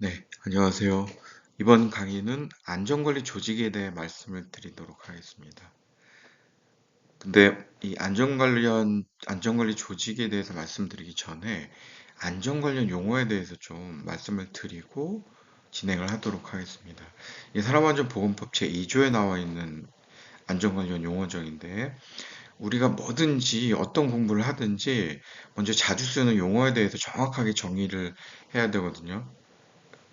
네, 안녕하세요. 이번 강의는 안전관리 조직에 대해 말씀을 드리도록 하겠습니다. 근데 이 안전관리 조직에 대해서 말씀드리기 전에 안전 관련 용어에 대해서 좀 말씀을 드리고 진행을 하도록 하겠습니다. 이 산업안전보건법 제2조에 나와 있는 안전 관련 용어정인데 우리가 뭐든지 어떤 공부를 하든지 먼저 자주 쓰는 용어에 대해서 정확하게 정의를 해야 되거든요.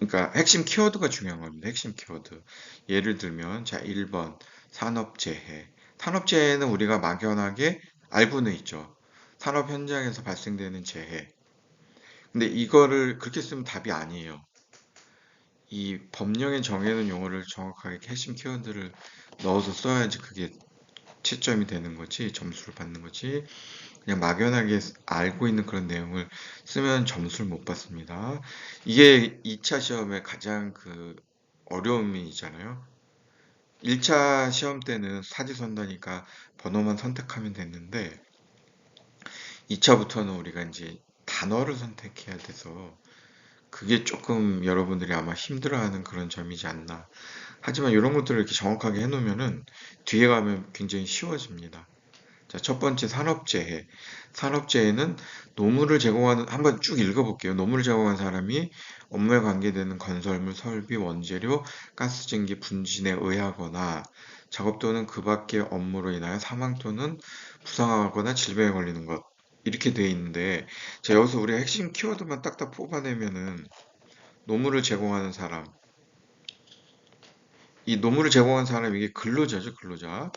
그러니까 핵심 키워드가 중요한 겁니다. 핵심 키워드. 예를 들면 자 1번 산업재해. 산업재해는 우리가 막연하게 알고는 있죠. 산업 현장에서 발생되는 재해. 근데 이거를 그렇게 쓰면 답이 아니에요. 이 법령에 정해놓은 용어를 정확하게 핵심 키워드를 넣어서 써야지 그게 채점이 되는 거지, 점수를 받는 거지. 그냥 막연하게 알고 있는 그런 내용을 쓰면 점수를 못 받습니다. 이게 2차 시험의 가장 어려움이잖아요. 1차 시험 때는 사지선다니까 번호만 선택하면 됐는데 2차부터는 우리가 이제 단어를 선택해야 돼서 그게 조금 여러분들이 아마 힘들어하는 그런 점이지 않나. 하지만 이런 것들을 이렇게 정확하게 해놓으면은 뒤에 가면 굉장히 쉬워집니다. 자, 첫 번째 산업재해. 산업재해는 노무를 제공하는, 한번 쭉 읽어볼게요. 노무를 제공한 사람이 업무에 관계되는 건설물, 설비, 원재료, 가스증기 분진에 의하거나 작업 또는 그 밖의 업무로 인하여 사망 또는 부상하거나 질병에 걸리는 것. 이렇게 돼 있는데, 자, 여기서 우리가 핵심 키워드만 딱딱 뽑아내면은 노무를 제공하는 사람. 이 노무를 제공한 사람, 이게 근로자죠, 근로자.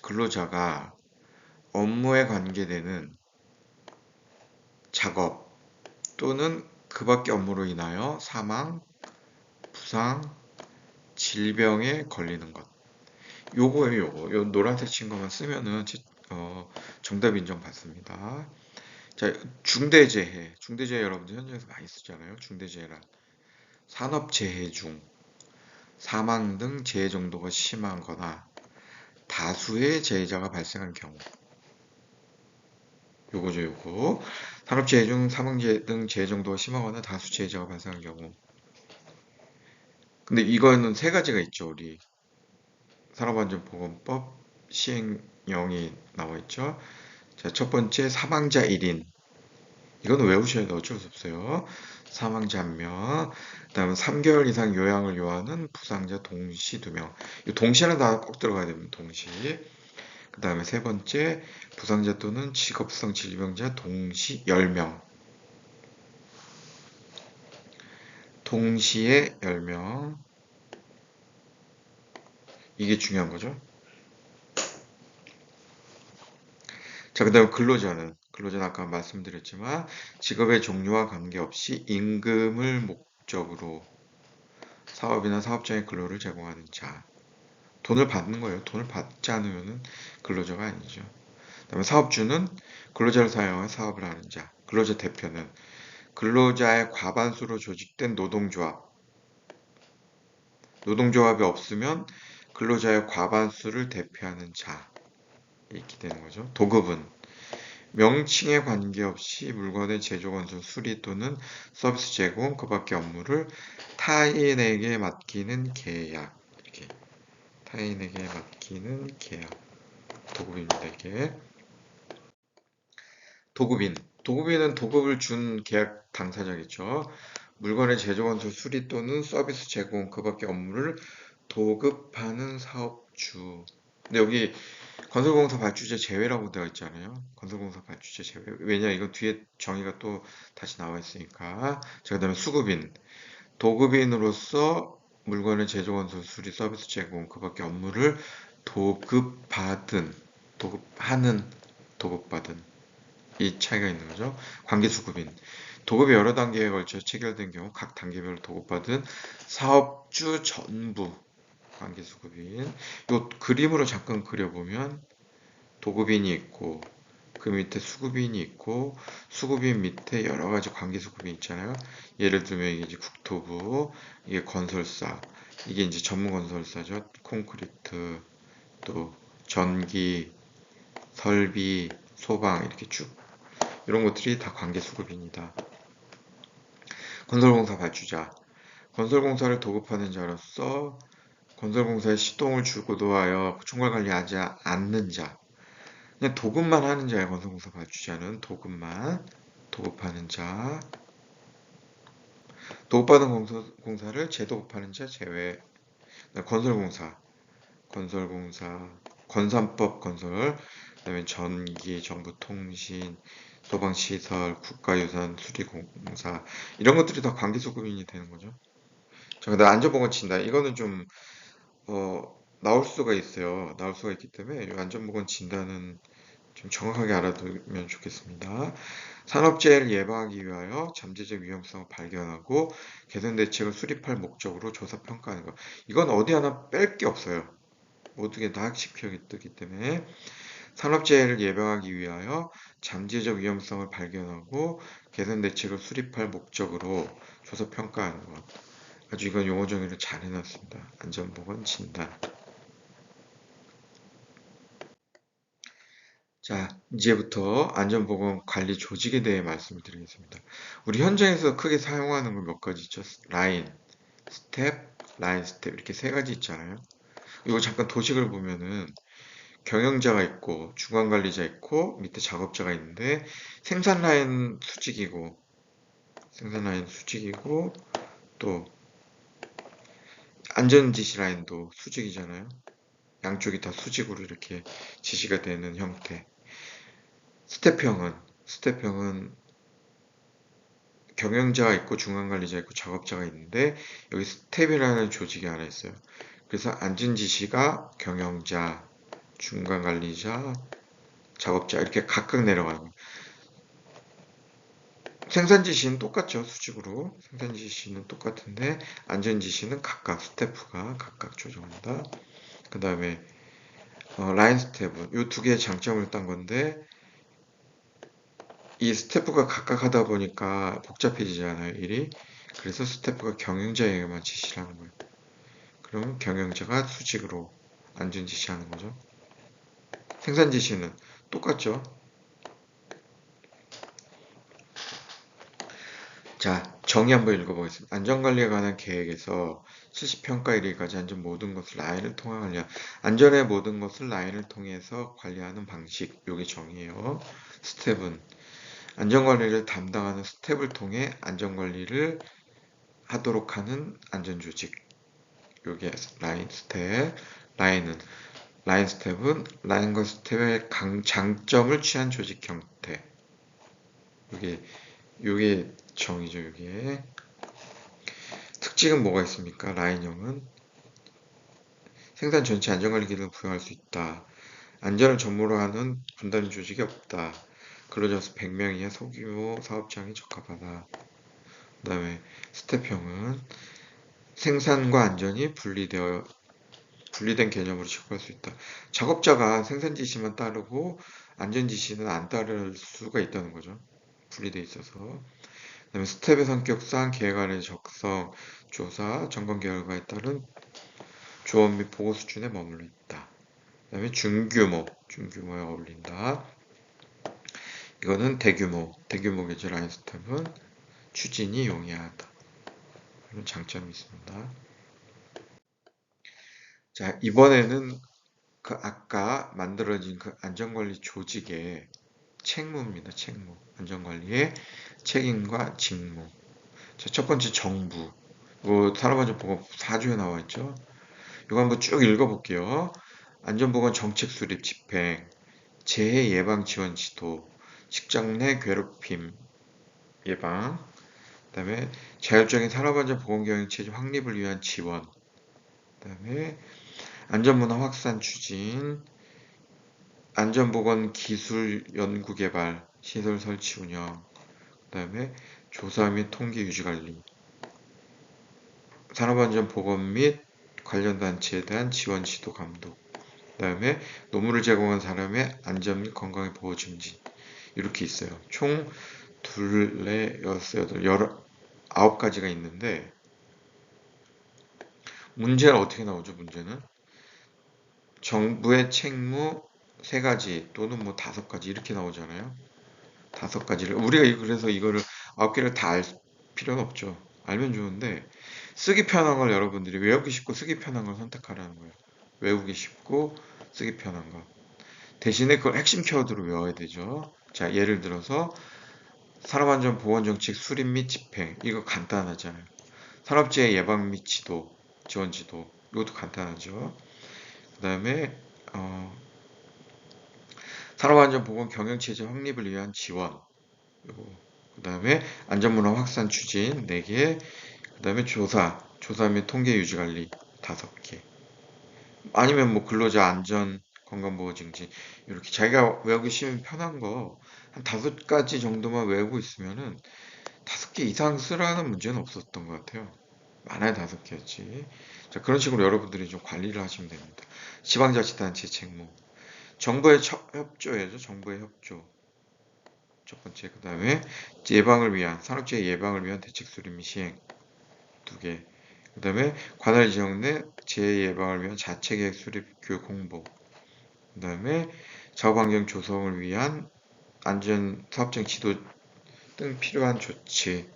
근로자가 업무에 관계되는 작업 또는 그 밖의 업무로 인하여 사망, 부상, 질병에 걸리는 것. 요거예요, 요거. 요 노란색 친구만 쓰면은 정답 인정받습니다. 자, 중대재해. 중대재해 여러분들 현장에서 많이 쓰잖아요. 중대재해란 산업재해 중 사망 등 재해 정도가 심하거나 다수의 재해자가 발생한 경우. 요거죠, 요거. 산업재해 중 사망 등 재해 정도가 심하거나 다수 재해자가 발생한 경우. 근데 이거는 세 가지가 있죠, 우리 산업안전보건법 시행령이 나와 있죠. 자, 첫 번째 사망자 1인. 이거는 외우셔야 돼. 어쩔 수 없어요. 사망자 1명. 그다음에 3개월 이상 요양을 요하는 부상자 동시 2명. 이 동시라는 단어 꼭 들어가야 됩니다. 동시. 그다음에 세 번째 부상자 또는 직업성 질병자 동시 10명. 동시에 10명. 이게 중요한 거죠. 자, 그 다음 근로자는 아까 말씀드렸지만 직업의 종류와 관계없이 임금을 목적으로 사업이나 사업장의 근로를 제공하는 자. 돈을 받는 거예요. 돈을 받지 않으면 근로자가 아니죠. 그다음에 사업주는 근로자를 사용해 사업을 하는 자. 근로자 대표는 근로자의 과반수로 조직된 노동조합. 노동조합이 없으면 근로자의 과반수를 대표하는 자. 이렇게 되는 거죠. 도급은 명칭에 관계없이 물건의 제조, 건설, 수리 또는 서비스 제공, 그 밖의 업무를 타인에게 맡기는 계약. 이렇게 타인에게 맡기는 계약. 도급입니다. 이게 도급인. 도급인은 도급을 준 계약 당사자겠죠. 물건의 제조, 건설, 수리 또는 서비스 제공, 그 밖의 업무를 도급하는 사업주. 근데 여기 건설공사 발주자 제외라고 되어 있잖아요. 건설공사 발주자 제외. 왜냐, 이거 뒤에 정의가 또 다시 나와 있으니까. 자, 그다음에 수급인. 도급인으로서 물건의 제조, 건설, 수리, 서비스 제공, 그 밖의 업무를 도급받은, 도급하는, 도급받은. 이 차이가 있는 거죠. 관계수급인. 도급이 여러 단계에 걸쳐 체결된 경우 각 단계별로 도급받은 사업주 전부 관계수급인. 요 그림으로 잠깐 그려보면 도급인이 있고 그 밑에 수급인이 있고 수급인 밑에 여러 가지 관계수급이 있잖아요. 예를 들면 이게 이제 국토부, 이게 건설사, 이게 이제 전문 건설사죠. 콘크리트, 또 전기, 설비, 소방 이렇게 쭉 이런 것들이 다 관계수급입니다. 건설공사 발주자. 건설공사를 도급하는 자로서 건설공사에 시동을 주고도 하여 총괄관리하지 않는 자. 그냥 도급만 하는 자예요. 건설공사 발주자는 도급하는 자. 도급받은 공사를 재도급하는 자 제외. 건설공사, 건산법 건설, 그다음에 전기, 정보통신, 소방시설, 국가유산, 수리공사 이런 것들이 다 관계소급인이 되는 거죠. 자, 근데 안전보건 진단 이거는 좀 나올 수가 있어요. 나올 수가 있기 때문에 이 안전보건 진단은 좀 정확하게 알아두면 좋겠습니다. 산업재해를 예방하기 위하여 잠재적 위험성을 발견하고 개선 대책을 수립할 목적으로 조사 평가하는 것. 이건 어디 하나 뺄 게 없어요. 모두게 다 학식표기 뜨기 때문에 산업재해를 예방하기 위하여 잠재적 위험성을 발견하고 개선 대책을 수립할 목적으로 조사 평가하는 것. 아주 이건 용어 정의를 잘 해놨습니다. 안전보건 진단. 자, 이제부터 안전보건 관리 조직에 대해 말씀을 드리겠습니다. 우리 현장에서 크게 사용하는 건 몇 가지 있죠? 라인, 스텝 이렇게 세 가지 있잖아요. 이거 잠깐 도식을 보면은 경영자가 있고 중간관리자 있고 밑에 작업자가 있는데 생산 라인 수직이고 또 안전지시 라인도 수직이잖아요. 양쪽이 다 수직으로 이렇게 지시가 되는 형태. 스텝형은 경영자가 있고 중간관리자 있고 작업자가 있는데 여기 스텝이라는 조직이 하나 있어요. 그래서 안전지시가 경영자, 중간관리자, 작업자 이렇게 각각 내려가는 거예요. 생산 지시는 똑같죠. 수직으로. 생산 지시는 똑같은데 안전 지시는 각각 스태프가 각각 조정한다. 그 다음에 라인 스텝은 이 두 개의 장점을 딴 건데 이 스태프가 각각 하다 보니까 복잡해지잖아요. 일이. 그래서 스태프가 경영자에게만 지시를 하는 거예요. 그러면 경영자가 수직으로 안전 지시하는 거죠. 생산 지시는 똑같죠. 자, 정의 한번 읽어보겠습니다. 안전관리에 관한 계획에서 실시평가 이르기까지 안전 모든 것을 라인을 통해 안전의 모든 것을 라인을 통해서 관리하는 방식. 요게 정의예요. 스텝은 안전관리를 담당하는 스텝을 통해 안전관리를 하도록 하는 안전조직. 요게 라인 스텝. 라인은 라인 스텝은 라인과 스텝의 장점을 취한 조직 형태. 요게 정의죠. 요게 특징은 뭐가 있습니까? 라인형은 생산 전체 안전관리 기능을 부여할 수 있다. 안전을 전무로 하는 분단 조직이 없다. 근로자 수 100명 이하 소규모 사업장에 적합하다. 그 다음에 스텝형은 생산과 안전이 분리된 개념으로 취급할 수 있다. 작업자가 생산 지시만 따르고 안전 지시는 안 따를 수가 있다는 거죠. 분리돼 있어서. 그다음에 스텝의 성격상 계획 안의 적성, 조사, 점검 결과에 따른 조업 및 보고 수준에 머물러 있다. 그 다음에 중규모에 어울린다. 이거는 대규모 계절 라인 스텝은 추진이 용이하다. 이런 장점이 있습니다. 자, 이번에는 그 아까 만들어진 그 안전관리 조직의 책무입니다. 책무. 안전관리의 책임과 직무. 자, 첫 번째 정부. 이거 산업안전보건 4조에 나와 있죠. 이거 한번 쭉 읽어볼게요. 안전보건 정책 수립 집행, 재해 예방 지원 지도, 직장 내 괴롭힘 예방, 그다음에 자율적인 산업안전보건경영 체제 확립을 위한 지원, 그다음에 안전문화 확산 추진, 안전보건 기술 연구 개발, 시설 설치 운영, 그다음에 조사 및 통계 유지 관리, 산업안전보건 및 관련 단체에 대한 지원 지도 감독, 그다음에 노무를 제공한 사람의 안전 및 건강의 보호 증진 이렇게 있어요. 총 둘, 넷, 여섯, 여덟, 9가지가 있는데 문제는 어떻게 나오죠? 문제는 정부의 책무 3가지 또는 뭐 5가지 이렇게 나오잖아요. 5가지를 우리가 그래서 이거를 9개를 다 알 필요는 없죠. 알면 좋은데 쓰기 편한 걸 여러분들이 외우기 쉽고 쓰기 편한 걸 선택하라는 거예요. 외우기 쉽고 쓰기 편한 거. 대신에 그걸 핵심 키워드로 외워야 되죠. 자, 예를 들어서 산업안전보건정책 수립 및 집행. 이거 간단하잖아요. 산업재해 예방 및 지도, 지원 지도. 이것도 간단하죠. 그 다음에 산업안전보건 경영체제 확립을 위한 지원. 그 다음에 안전문화 확산 추진 4개. 그 다음에 조사 및 통계 유지관리 5개. 아니면 뭐 근로자 안전, 건강보호 증진 이렇게 자기가 외우기 쉬운 편한 거 한 5가지 정도만 외우고 있으면은 5개 이상 쓰라는 문제는 없었던 것 같아요. 많아야 5개였지. 자, 그런 식으로 여러분들이 좀 관리를 하시면 됩니다. 지방자치단체 책무, 정부의 협조예죠. 정부의 협조. 첫 번째, 그 다음에 산업재해 예방을 위한 대책 수립 및 시행 2개. 그 다음에 관할 지역 내 재해 예방을 위한 자체계획 수립 교육 홍보. 그 다음에 작업환경 조성을 위한 안전 사업장 지도 등 필요한 조치.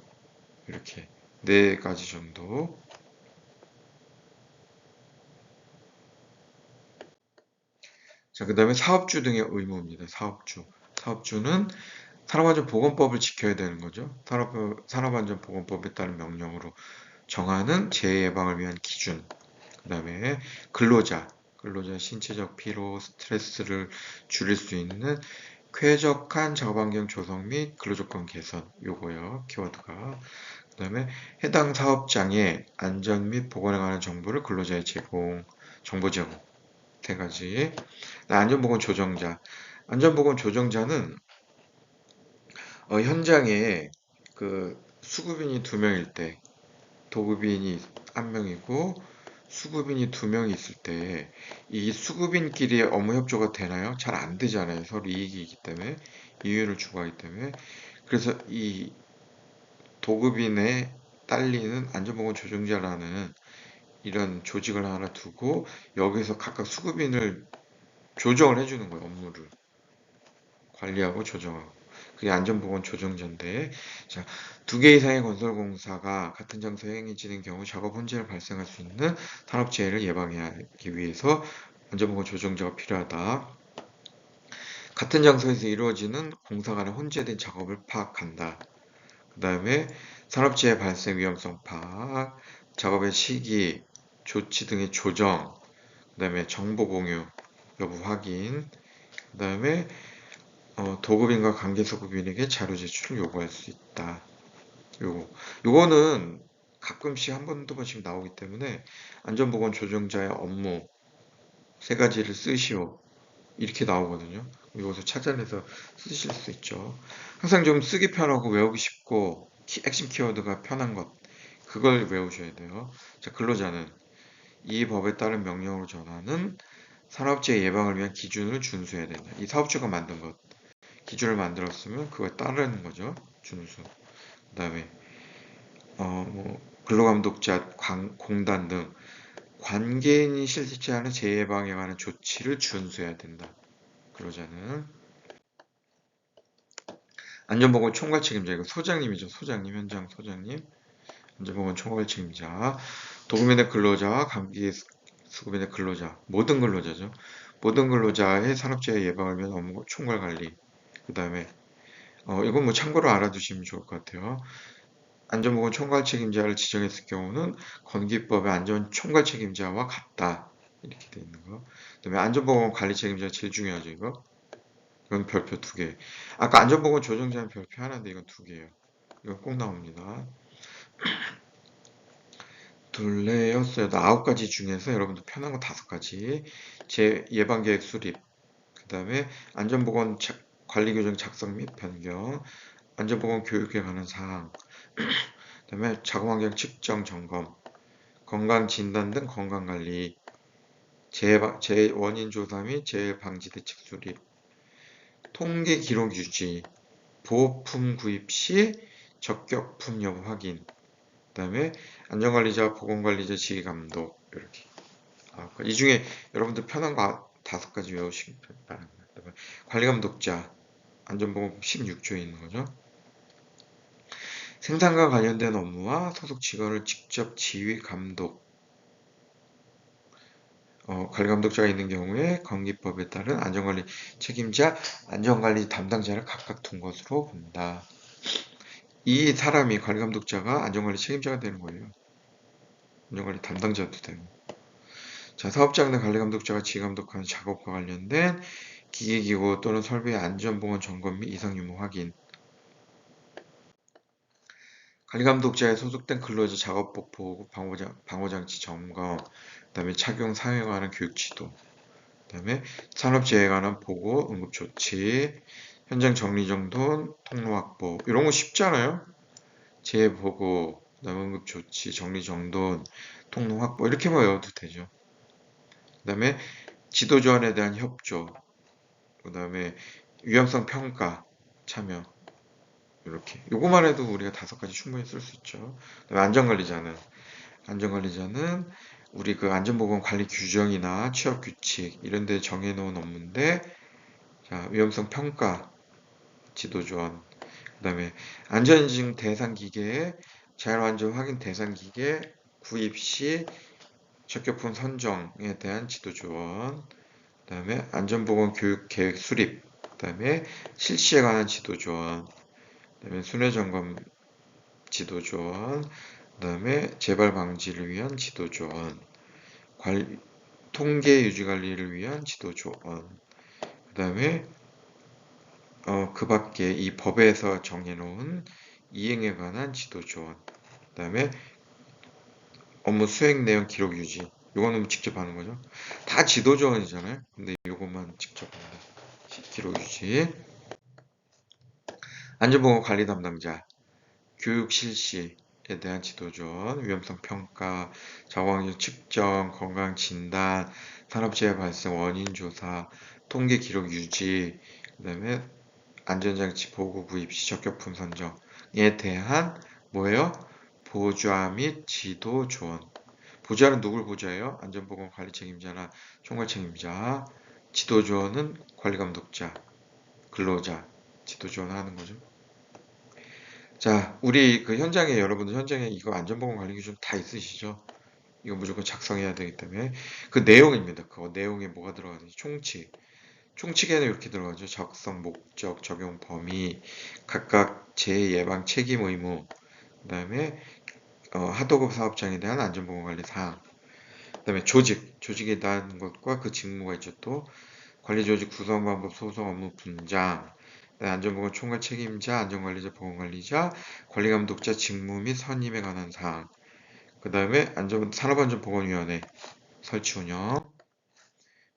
이렇게 4가지 정도. 자, 그 다음에 사업주 등의 의무입니다. 사업주. 사업주는 산업안전보건법을 지켜야 되는 거죠. 산업안전보건법에 따른 명령으로 정하는 재해 예방을 위한 기준. 그 다음에 근로자 신체적 피로, 스트레스를 줄일 수 있는 쾌적한 작업환경 조성 및 근로조건 개선. 요거요, 키워드가. 그 다음에 해당 사업장의 안전 및 보건에 관한 정보를 근로자에 정보 제공. 3가지. 안전보건 조정자. 안전보건 조정자는 현장에 그 수급인이 2명일 때, 도급인이 1명이고 수급인이 2명이 있을 때 이 수급인끼리 업무 협조가 되나요? 잘 안 되잖아요. 서로 이익이기 때문에, 이윤을 추구하기 때문에. 그래서 이 도급인에 딸리는 안전보건 조정자라는 이런 조직을 하나 두고 여기서 각각 수급인을 조정을 해주는 거예요. 업무를 관리하고 조정하고. 그게 안전보건 조정자인데, 자, 2개 이상의 건설공사가 같은 장소에 행위 진행 경우 작업 혼재가 발생할 수 있는 산업재해를 예방하기 위해서 안전보건 조정자가 필요하다. 같은 장소에서 이루어지는 공사 간의 혼재된 작업을 파악한다. 그 다음에 산업재해 발생 위험성 파악, 작업의 시기, 조치 등의 조정, 그 다음에 정보 공유, 여부 확인, 그 다음에 도급인과 관계소급인에게 자료 제출을 요구할 수 있다. 요거는 가끔씩 한 번씩 나오기 때문에 안전보건 조정자의 업무 3가지를 쓰시오. 이렇게 나오거든요. 이것을 찾아내서 쓰실 수 있죠. 항상 좀 쓰기 편하고 외우기 쉽고 핵심 키워드가 편한 것. 그걸 외우셔야 돼요. 자, 근로자는 이 법에 따른 명령으로 정하는 산업재해 예방을 위한 기준을 준수해야 된다. 이 사업주가 만든 것. 기준을 만들었으면 그거에 따르는 거죠. 준수. 그 다음에 근로감독자, 공단 등 관계인이 실시하는 재해 예방에 관한 조치를 준수해야 된다. 근로자는 안전보건 총괄 책임자, 이거 소장님이죠. 소장님, 현장 소장님. 안전보건 총괄 책임자. 도급인의 근로자와 감기수급인의 근로자, 모든 근로자죠. 모든 근로자의 산업재해 예방을 위한 업무 총괄 관리. 그 다음에 이건 뭐 참고로 알아두시면 좋을 것 같아요. 안전보건 총괄 책임자를 지정했을 경우는 건기법의 안전 총괄 책임자와 같다. 이렇게 돼 있는 거. 그다음에 안전보건 관리 책임자 제일 중요하죠, 이거. 이건 별표 2개. 아까 안전보건 조정자는 별표 하나인데 이건 2개예요. 이건 꼭 나옵니다. 둘레, 여섯, 여덟, 9가지 중에서 여러분들 편한 거 5가지. 제 예방계획 수립. 그 다음에 안전보건 관리규정 작성 및 변경. 안전보건 교육에 관한 사항. 그 다음에 작업환경 측정 점검. 건강진단 등 건강관리. 재원인 조사 및 재해 방지 대책 수립. 통계 기록 유지. 보호품 구입 시 적격품 여부 확인. 그 다음에 안전관리자, 보건관리자 지휘감독. 이렇게. 이 중에 여러분들 편한 거 5가지 외우시기 바랍니다. 관리감독자, 안전보건법 16조에 있는 거죠. 생산과 관련된 업무와 소속 직원을 직접 지휘 감독, 관리 감독자가 있는 경우에 관기법에 따른 안전관리 책임자, 안전관리 담당자를 각각 둔 것으로 본다. 이 사람이 관리 감독자가 안전관리 책임자가 되는 거예요. 안전관리 담당자도 되고. 자, 사업장 내 관리 감독자가 지휘 감독하는 작업과 관련된 기계기구 또는 설비의 안전보건 점검 및 이상 유무 확인. 관리 감독자에 소속된 근로자 작업복 보호, 방호장치 점검, 그다음에 착용 사회에 관한 교육 지도, 그다음에 산업재해에 관한 보고, 응급조치, 현장 정리정돈, 통로 확보 이런 거 쉽잖아요. 재해 보고, 그다음에 응급조치, 정리정돈, 통로 확보 이렇게만 외워도 되죠. 그다음에 지도 조언에 대한 협조, 그다음에 위험성 평가 참여 이렇게 요거만 해도 우리가 5가지 충분히 쓸 수 있죠. 그다음에 안전관리자는 우리 그 안전보건 관리 규정이나 취업 규칙 이런 데 정해놓은 업무인데, 자, 위험성 평가, 지도 조언, 그다음에 안전인증 대상 기계의 자율안전 확인 대상 기계 구입 시 적격품 선정에 대한 지도 조언, 그다음에 안전보건 교육 계획 수립, 그다음에 실시에 관한 지도 조언, 그다음에 순회 점검 지도 조언, 그다음에 재발 방지를 위한 지도 조언, 통계 유지 관리를 위한 지도 조언, 그다음에 그 밖에 이 법에서 정해놓은 이행에 관한 지도 조언, 그다음에 업무 수행 내용 기록 유지. 요거는 직접 하는 거죠. 다 지도 조언이잖아요. 근데 요것만 직접 한다. 기록 유지. 안전보건 관리 담당자, 교육 실시에 대한 지도 조언, 위험성 평가, 작업환경 측정, 건강 진단, 산업재해 발생 원인 조사, 통계 기록 유지, 그다음에 안전장치 보고 구입 시 적격품 선정에 대한 뭐예요? 보좌 및 지도 조언. 보좌는 누굴 보좌해요? 안전보건 관리 책임자나 총괄 책임자. 지도 조언은 관리 감독자, 근로자, 지도 조언하는 거죠. 자, 우리 그 현장에 여러분들 현장에 이거 안전보건 관리 기준 다 있으시죠? 이거 무조건 작성해야 되기 때문에 그 내용입니다. 그 내용에 뭐가 들어가는지 총칙. 총칙에는 이렇게 들어가죠. 작성 목적, 적용 범위, 각각 재예방 책임 의무, 그다음에 하도급 사업장에 대한 안전보건 관리 사항, 그다음에 조직에 대한 것과 그 직무가 있죠. 또 관리조직 구성 방법, 소속 업무 분장, 안전보건 총괄 책임자, 안전관리자, 보건관리자, 관리감독자 직무 및 선임에 관한 사항, 그 다음에 산업안전보건위원회 설치 운영,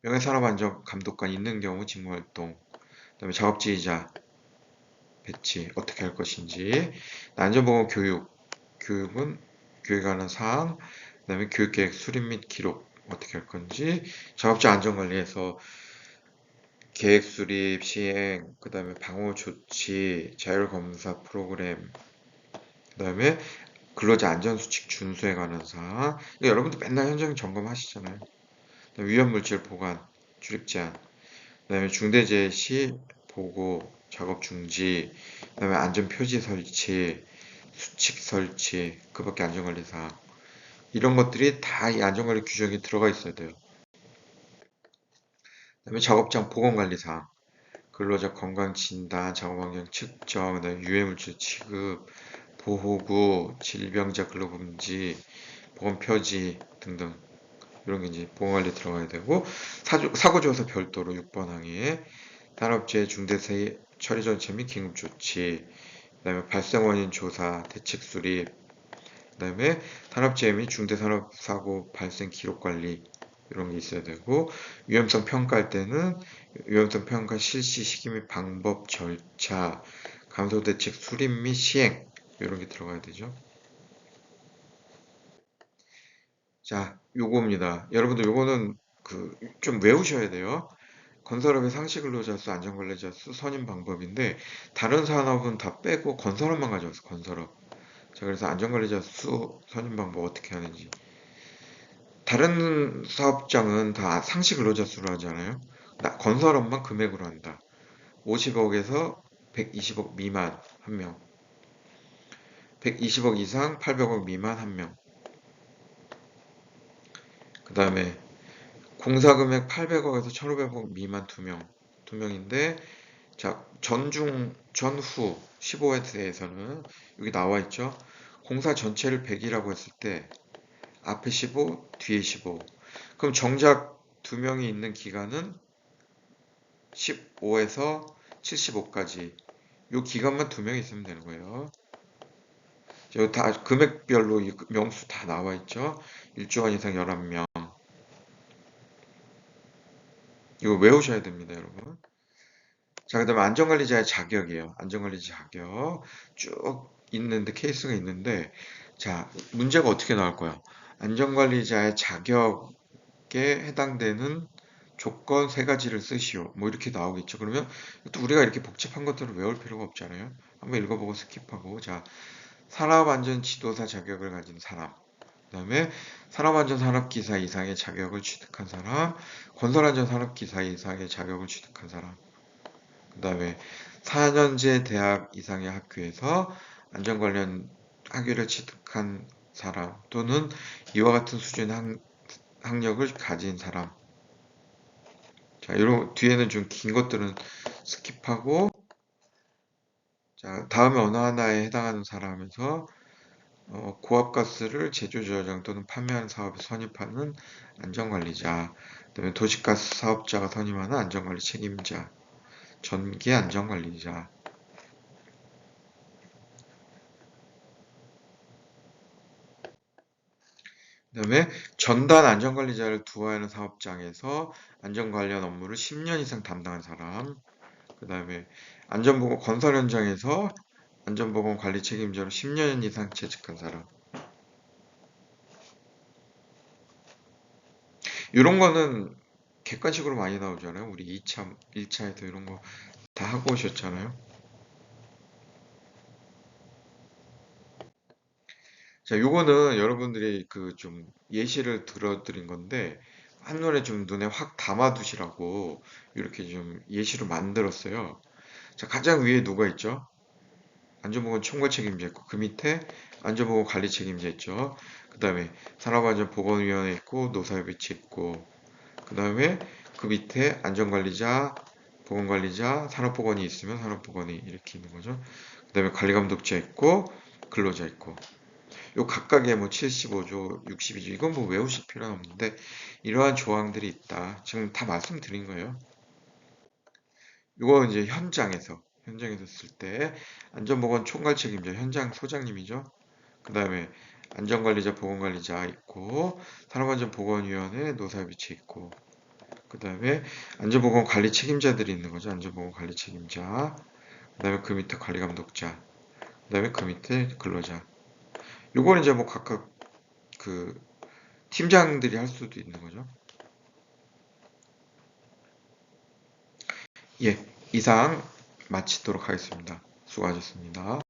명예산업안전감독관 있는 경우 직무활동, 그 다음에 작업지휘자 배치 어떻게 할 것인지, 안전보건 교육은 교육에 관한 사항, 그 다음에 교육계획 수립 및 기록 어떻게 할 건지, 작업자 안전관리에서 계획 수립, 시행, 그 다음에 방호 조치, 자율검사 프로그램, 그 다음에 근로자 안전수칙 준수에 관한 사항. 여러분도 맨날 현장 점검하시잖아요. 위험물질 보관, 출입 제한, 그 다음에 중대재해 시 보고, 작업 중지, 그 다음에 안전표지 설치, 수칙 설치, 그 밖에 안전관리 사항. 이런 것들이 다 이 안전관리 규정에 들어가 있어야 돼요. 그 다음에 작업장 보건관리 사항. 근로자 건강 진단, 작업환경 측정, 그다음에 유해물질 취급, 보호구, 질병자 근로금지, 보건 표지 등등 이런 게 이제 보건관리 들어가야 되고, 사고조사 별도로 6번 항에 산업재해 중대재해 처리 전체 및 긴급조치, 그다음에 발생 원인 조사, 대책 수립, 그다음에 산업재해 및 중대산업사고 발생 기록 관리 이런 게 있어야 되고, 위험성 평가할 때는 위험성 평가 실시 시기 및 방법, 절차, 감소 대책 수립 및 시행 이런 게 들어가야 되죠. 자, 요겁니다. 여러분들 요거는 그 좀 외우셔야 돼요. 건설업의 상시 근로자 수, 안전관리자 수, 선임 방법인데 다른 산업은 다 빼고 건설업만 가져왔어. 건설업. 자, 그래서 안전관리자 수, 선임 방법 어떻게 하는지. 다른 사업장은 다 상시 근로자 수로 하잖아요. 건설업만 금액으로 한다. 50억에서 120억 미만 1명. 120억 이상 800억 미만 1명. 그 다음에 공사금액 800억에서 1500억 미만 2명. 2명인데, 자, 전후 15에 대해서는 여기 나와 있죠. 공사 전체를 100이라고 했을 때 앞에 15, 뒤에 15. 그럼 정작 2명이 있는 기간은 15에서 75까지. 이 기간만 2명이 있으면 되는 거예요. 여기 다 금액별로 이 명수 다 나와 있죠. 1조 원 이상 11명. 이거 외우셔야 됩니다, 여러분. 자, 그 다음에 안전관리자의 자격이에요. 안전관리자 자격. 쭉 있는데, 케이스가 있는데, 자, 문제가 어떻게 나올 거야? 안전관리자의 자격에 해당되는 조건 3가지를 쓰시오. 뭐 이렇게 나오겠죠. 그러면 또 우리가 이렇게 복잡한 것들을 외울 필요가 없잖아요. 한번 읽어보고 스킵하고. 자, 산업안전지도사 자격을 가진 사람. 그 다음에 산업안전산업기사 이상의 자격을 취득한 사람, 건설안전산업기사 이상의 자격을 취득한 사람, 그 다음에 4년제 대학 이상의 학교에서 안전 관련 학위를 취득한 사람 또는 이와 같은 수준의 학력을 가진 사람. 자, 이런 뒤에는 좀 긴 것들은 스킵하고, 자, 다음에 어느 하나에 해당하는 사람에서 고압가스를 제조, 저장 또는 판매하는 사업에 선입하는 안전관리자, 그다음에 도시가스 사업자가 선임하는 안전관리 책임자, 전기 안전관리자. 그다음에 전단 안전관리자를 두어야 하는 사업장에서 안전 관련 업무를 10년 이상 담당한 사람. 그다음에 안전보건 건설 현장에서 안전보건 관리 책임자로 10년 이상 재직한 사람. 이런 거는 객관식으로 많이 나오잖아요. 우리 2차, 1차에서 이런 거 다 하고 오셨잖아요. 자, 요거는 여러분들이 그 좀 예시를 들어드린 건데, 한눈에 좀 눈에 확 담아두시라고 이렇게 좀 예시로 만들었어요. 자, 가장 위에 누가 있죠? 안전보건 총괄 책임자 있고, 그 밑에 안전보건 관리 책임자 있죠. 그 다음에 산업안전보건위원회 있고, 노사협의체 있고, 그 다음에 그 밑에 안전관리자, 보건관리자, 산업보건이 있으면 산업보건이 이렇게 있는 거죠. 그 다음에 관리감독자 있고, 근로자 있고. 요 각각의 뭐 75조, 62조 이건 뭐 외우실 필요는 없는데 이러한 조항들이 있다. 지금 다 말씀드린 거예요. 이거 이제 현장에서 쓸 때 안전보건 총괄 책임자 현장 소장님이죠. 그 다음에 안전관리자, 보건관리자 있고 산업안전보건위원회 노사협의체 있고 그 다음에 안전보건 관리 책임자들이 있는 거죠. 안전보건 관리 책임자. 그 다음에 그 밑에 관리감독자. 그 다음에 그 밑에 근로자. 요거는 이제 뭐 각각 그 팀장들이 할 수도 있는 거죠. 예, 이상 마치도록 하겠습니다. 수고하셨습니다.